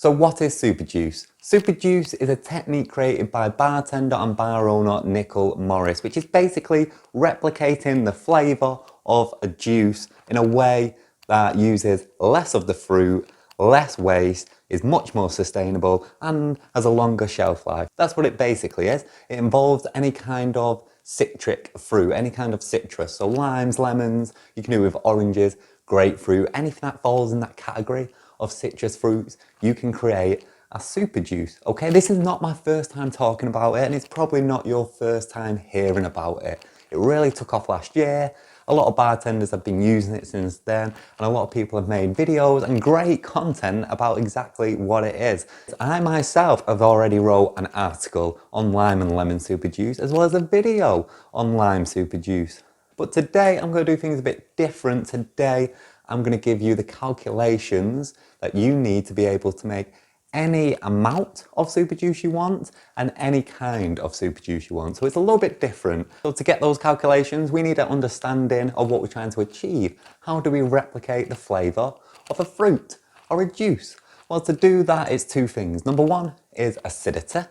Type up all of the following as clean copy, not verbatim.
So what is superjuice? Superjuice is a technique created by bartender and bar owner Nickel Morris, which is basically replicating the flavour of a juice in a way that uses less of the fruit, less waste, is much more sustainable and has a longer shelf life. That's what it basically is. It involves any kind of citric fruit, any kind of citrus. So limes, lemons, you can do it with oranges, grapefruit, anything that falls in that category of citrus fruits, you can create a super juice. Okay, this is not my first time talking about it, and it's probably not your first time hearing about it. It really took off last year. A lot of bartenders have been using it since then, and a lot of people have made videos and great content about exactly what it is. I myself have already wrote an article on lime and lemon super juice, as well as a video on lime super juice. But today I'm going to do things a bit different. Today I'm going to give you the calculations that you need to be able to make any amount of super juice you want and any kind of super juice you want. So it's a little bit different. So to get those calculations, we need an understanding of what we're trying to achieve. How do we replicate the flavour of a fruit or a juice? Well, to do that, it's two things. Number one is acidity.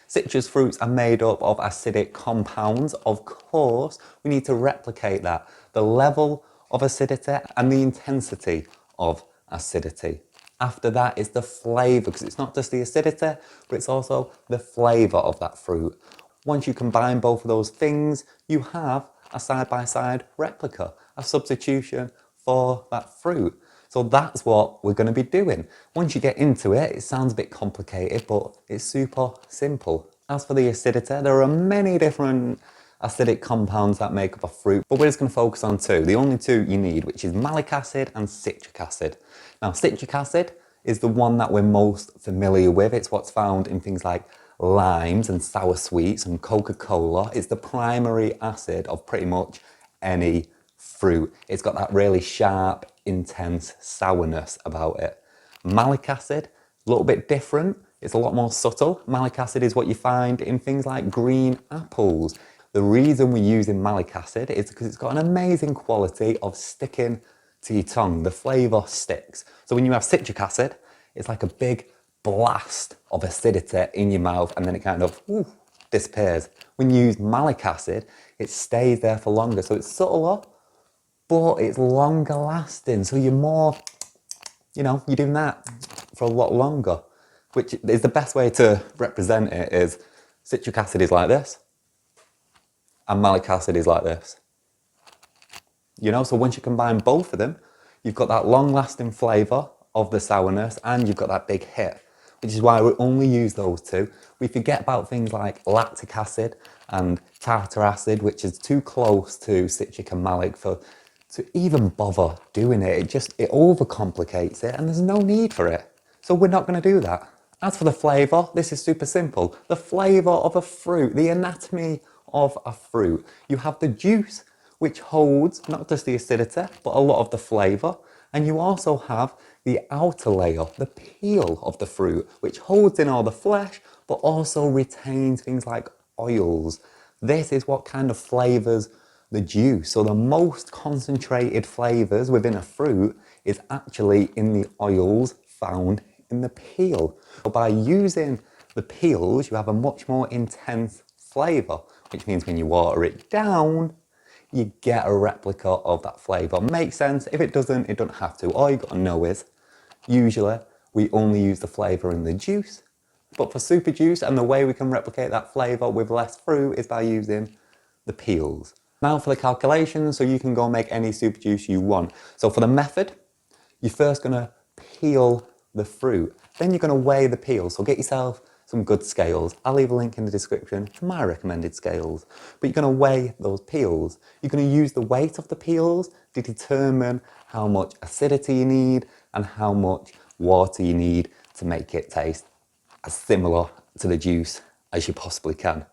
Citrus fruits are made up of acidic compounds. Of course, we need to replicate that. The level of acidity and the intensity of acidity. After that is the flavour, because it's not just the acidity, but it's also the flavour of that fruit. Once you combine both of those things, you have a side-by-side replica, a substitution for that fruit. So that's what we're going to be doing. Once you get into it, it sounds a bit complicated, but it's super simple. As for the acidity, there are many different acidic compounds that make up a fruit, but we're just going to focus on two, the only two you need, which is malic acid and citric acid. Now, citric acid is the one that we're most familiar with. It's what's found in things like limes and sour sweets and Coca-Cola. It's the primary acid of pretty much any fruit. It's got that really sharp, intense sourness about it. Malic acid, a little bit different. It's a lot more subtle. Malic acid is what you find in things like green apples. The reason we're using malic acid is because it's got an amazing quality of sticking to your tongue. The flavour sticks. So when you have citric acid, it's like a big blast of acidity in your mouth, and then it kind of disappears. When you use malic acid, it stays there for longer. So it's subtler, but it's longer lasting. So you're more, you're doing that for a lot longer, which is the best way to represent it. Is citric acid is like this, and malic acid is like this. So once you combine both of them, you've got that long-lasting flavour of the sourness, and you've got that big hit, which is why we only use those two. We forget about things like lactic acid and tartar acid, which is too close to citric and malic to even bother doing it. It overcomplicates it, and there's no need for it. So we're not going to do that. As for the flavour, this is super simple. The flavour of a fruit, the anatomy of a fruit. You have the juice, which holds not just the acidity, but a lot of the flavour. And you also have the outer layer, the peel of the fruit, which holds in all the flesh, but also retains things like oils. This is what kind of flavours the juice. So the most concentrated flavours within a fruit is actually in the oils found in the peel. So by using the peels, you have a much more intense flavour, which means when you water it down, you get a replica of that flavour. Makes sense? If it doesn't, it don't have to. All you got to know is, usually, we only use the flavour in the juice. But for super juice, and the way we can replicate that flavour with less fruit is by using the peels. Now for the calculations, so you can go make any super juice you want. So for the method, you're first going to peel the fruit. Then you're going to weigh the peels. So get yourself some good scales. I'll leave a link in the description for my recommended scales. But you're going to weigh those peels. You're going to use the weight of the peels to determine how much acidity you need and how much water you need to make it taste as similar to the juice as you possibly can.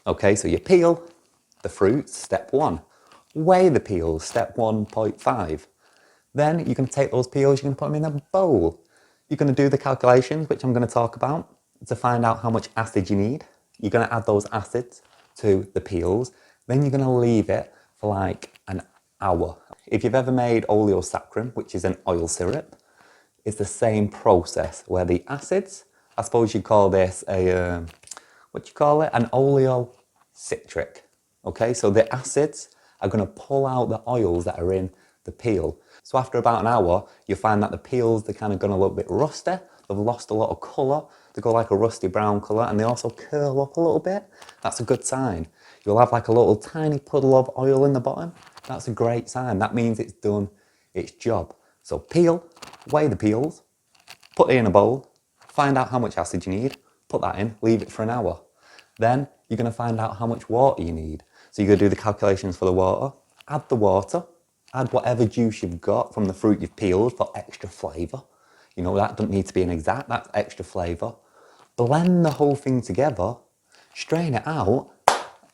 Okay, so you peel the fruits, step 1. Weigh the peels, step 1.5. Then you're going to take those peels, you're going to put them in a bowl. You're going to do the calculations, which I'm going to talk about, to find out how much acid you need. You're going to add those acids to the peels. Then you're going to leave it for like an hour. If you've ever made oleosaccharin, which is an oil syrup, is the same process where the acids, I suppose you call this a, what do you call it? An oleocitric. Okay, so the acids are going to pull out the oils that are in the peel. So after about an hour, you'll find that the peels, they're kind of gone a little bit rusty. They've lost a lot of colour. They go like a rusty brown colour, and they also curl up a little bit. That's a good sign. You'll have like a little tiny puddle of oil in the bottom. That's a great sign. That means it's done its job. So peel, weigh the peels, put it in a bowl, find out how much acid you need, put that in, leave it for an hour. Then you're going to find out how much water you need. So you're going to do the calculations for the water, add the water, add whatever juice you've got from the fruit you've peeled for extra flavour. You know, that doesn't need to be an exact, that's extra flavour. Blend the whole thing together, strain it out,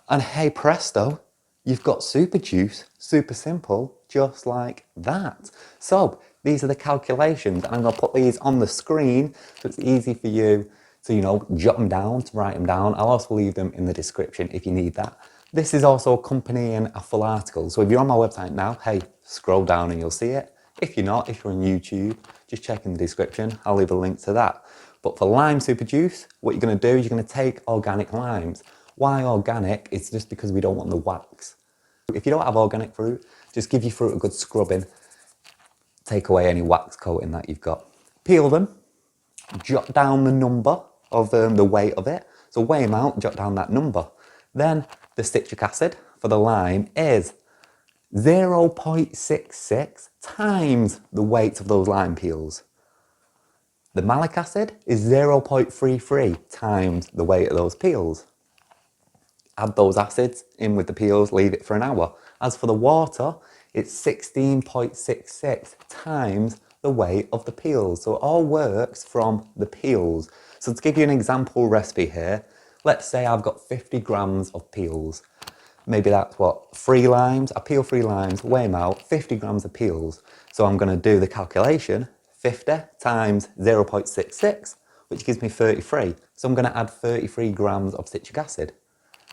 and hey presto, you've got super juice, super simple, just like that. So these are the calculations, and I'm going to put these on the screen so it's easy for you to, you know, jot them down, to write them down. I'll also leave them in the description if you need that. This is also accompanying a full article. So if you're on my website now, hey, scroll down and you'll see it. If you're not, if you're on YouTube, just check in the description. I'll leave a link to that. But for lime super juice, what you're going to do is you're going to take organic limes. Why organic? It's just because we don't want the wax. If you don't have organic fruit, just give your fruit a good scrubbing. Take away any wax coating that you've got. Peel them, jot down the number of the weight of it. So weigh them out, jot down that number. Then the citric acid for the lime is 0.66 times the weight of those lime peels. The malic acid is 0.33 times the weight of those peels. Add those acids in with the peels, leave it for an hour. As for the water, it's 16.66 times the weight of the peels. So it all works from the peels. So to give you an example recipe here, let's say I've got 50 grams of peels. Maybe that's what, 3 limes? I peel 3 limes, weigh them out, 50 grams of peels. So I'm going to do the calculation, 50 times 0.66, which gives me 33. So I'm going to add 33 grams of citric acid.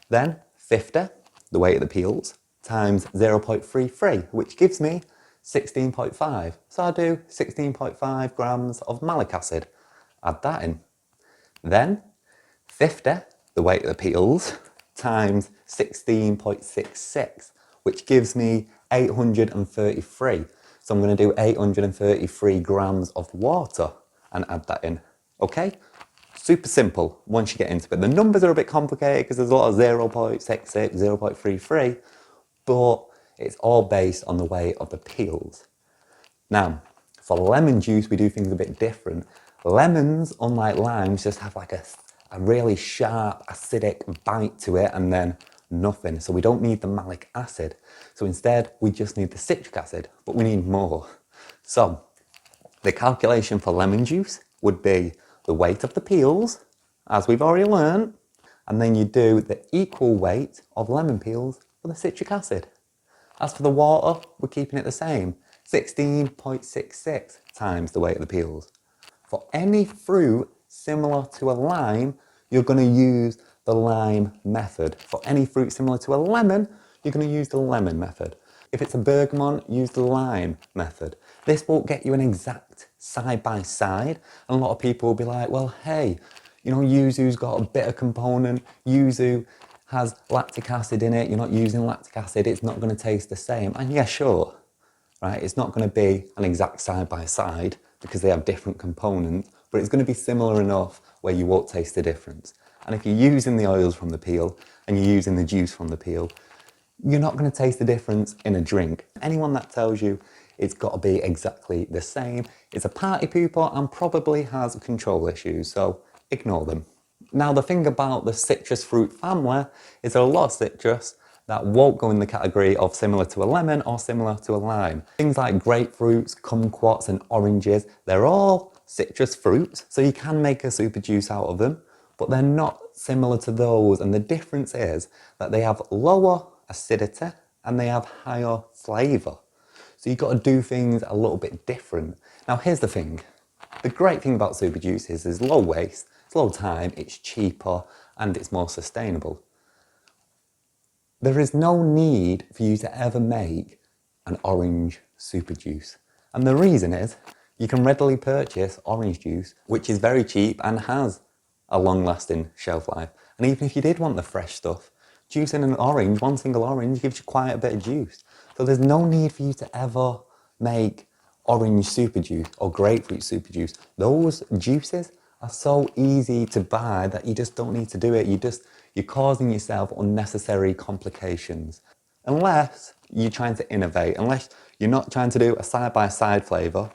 Then 50, the weight of the peels, times 0.33, which gives me 16.5. So I do 16.5 grams of malic acid. Add that in. Then 50, the weight of the peels, times 16.66, which gives me 833. So I'm going to do 833 grams of water and add that in. Okay? Super simple once you get into it. The numbers are a bit complicated because there's a lot of 0.66, 0.33, but it's all based on the weight of the peels. Now, for lemon juice, we do things a bit different. Lemons, unlike limes, just have like a really sharp, acidic bite to it and then nothing. So we don't need the malic acid. So instead, we just need the citric acid, but we need more. So the calculation for lemon juice would be the weight of the peels, as we've already learned, and then you do the equal weight of lemon peels for the citric acid. As for the water, we're keeping it the same, 16.66 times the weight of the peels. For any fruit similar to a lime, you're going to use the lime method. For any fruit similar to a lemon, you're going to use the lemon method. If it's a bergamot, use the lime method. This won't get you an exact side by side. And a lot of people will be like, well, hey, you know, yuzu's got a bitter component. Yuzu has lactic acid in it. You're not using lactic acid. It's not going to taste the same. And yeah, sure, right? It's not going to be an exact side by side because they have different components, but it's going to be similar enough where you won't taste the difference. And if you're using the oils from the peel and you're using the juice from the peel, you're not going to taste the difference in a drink. Anyone that tells you it's got to be exactly the same is a party pooper and probably has control issues, so ignore them. Now, the thing about the citrus fruit family is there are a lot of citrus that won't go in the category of similar to a lemon or similar to a lime. Things like grapefruits, kumquats and oranges, they're all citrus fruits, so you can make a super juice out of them, but they're not similar to those, and the difference is that they have lower acidity and they have higher flavour. So you've got to do things a little bit different. Now here's the thing. The great thing about super juice is there's low waste, it's low time, it's cheaper and it's more sustainable. There is no need for you to ever make an orange super juice. And the reason is You can readily purchase orange juice, which is very cheap and has a long-lasting shelf life. And even if you did want the fresh stuff, juicing an orange, one single orange, gives you quite a bit of juice. So there's no need for you to ever make orange super juice or grapefruit super juice. Those juices are so easy to buy that you just don't need to do it. You're causing yourself unnecessary complications. Unless you're trying to innovate, unless you're not trying to do a side-by-side flavour,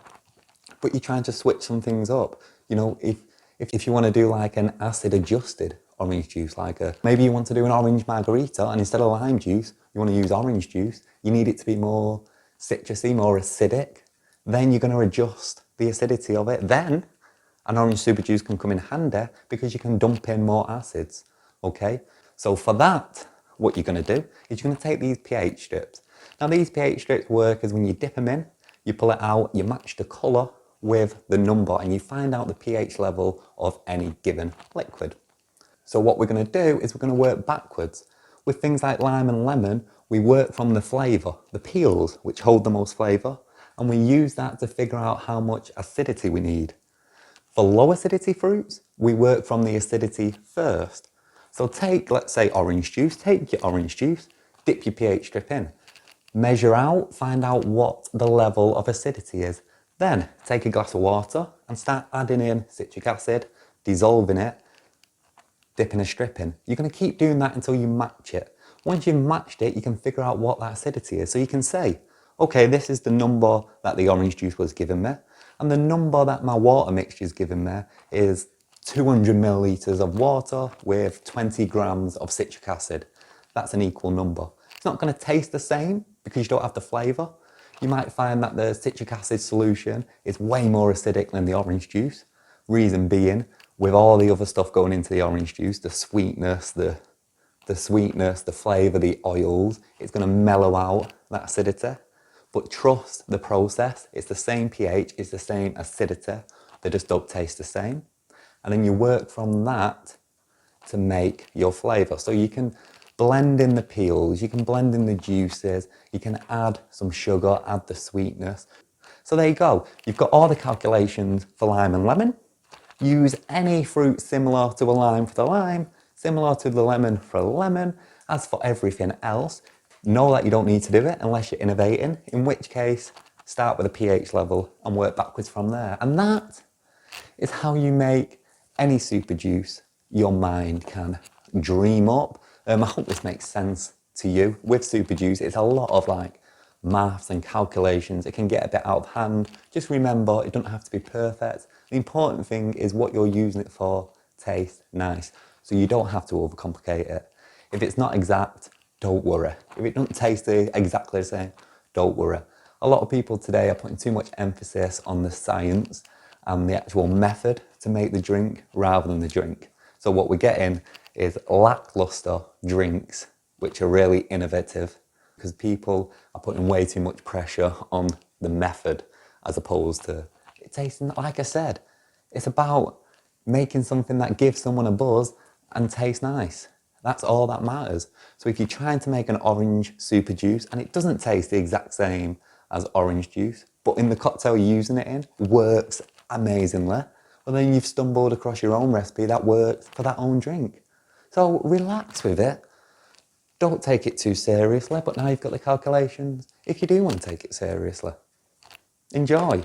but you're trying to switch some things up. You know, if you want to do like an acid adjusted orange juice, maybe you want to do an orange margarita and instead of lime juice, you want to use orange juice, you need it to be more citrusy, more acidic, then you're going to adjust the acidity of it. Then an orange super juice can come in handy because you can dump in more acids, okay? So for that, what you're going to do is you're going to take these pH strips. Now these pH strips work as when you dip them in, you pull it out, you match the colour with the number and you find out the pH level of any given liquid. So what we're going to do is we're going to work backwards. With things like lime and lemon, we work from the flavour, the peels, which hold the most flavour, and we use that to figure out how much acidity we need. For low acidity fruits, we work from the acidity first. So take, let's say, orange juice, take your orange juice, dip your pH strip in, measure out, find out what the level of acidity is. Then take a glass of water and start adding in citric acid, dissolving it, dipping a strip in. You're going to keep doing that until you match it. Once you've matched it, you can figure out what that acidity is. So you can say, okay, this is the number that the orange juice was giving me, and the number that my water mixture is giving me is 200 millilitres of water with 20 grams of citric acid. That's an equal number. It's not going to taste the same because you don't have the flavour. You might find that the citric acid solution is way more acidic than the orange juice. Reason being, with all the other stuff going into the orange juice, the sweetness, the flavour, the oils, it's going to mellow out that acidity. But trust the process. It's the same pH, it's the same acidity. They just don't taste the same. And then you work from that to make your flavour. So you can blend in the peels, you can blend in the juices, you can add some sugar, add the sweetness. So there you go. You've got all the calculations for lime and lemon. Use any fruit similar to a lime for the lime, similar to the lemon for a lemon. As for everything else, know that you don't need to do it unless you're innovating, in which case start with a pH level and work backwards from there. And that is how you make any super juice your mind can dream up. I hope this makes sense to you. With super juice, it's a lot of like maths and calculations. It can get a bit out of hand. Just remember, it doesn't have to be perfect. The important thing is what you're using it for tastes nice. So you don't have to overcomplicate it. If it's not exact, don't worry. If it doesn't taste exactly the same, don't worry. A lot of people today are putting too much emphasis on the science and the actual method to make the drink rather than the drink. So what we're getting is lackluster drinks, which are really innovative because people are putting way too much pressure on the method as opposed to it tasting, like I said, it's about making something that gives someone a buzz and tastes nice. That's all that matters. So if you're trying to make an orange super juice and it doesn't taste the exact same as orange juice, but in the cocktail you're using it in works amazingly, well then you've stumbled across your own recipe that works for that own drink. So relax with it. Don't take it too seriously, but now you've got the calculations. If you do want to take it seriously, enjoy.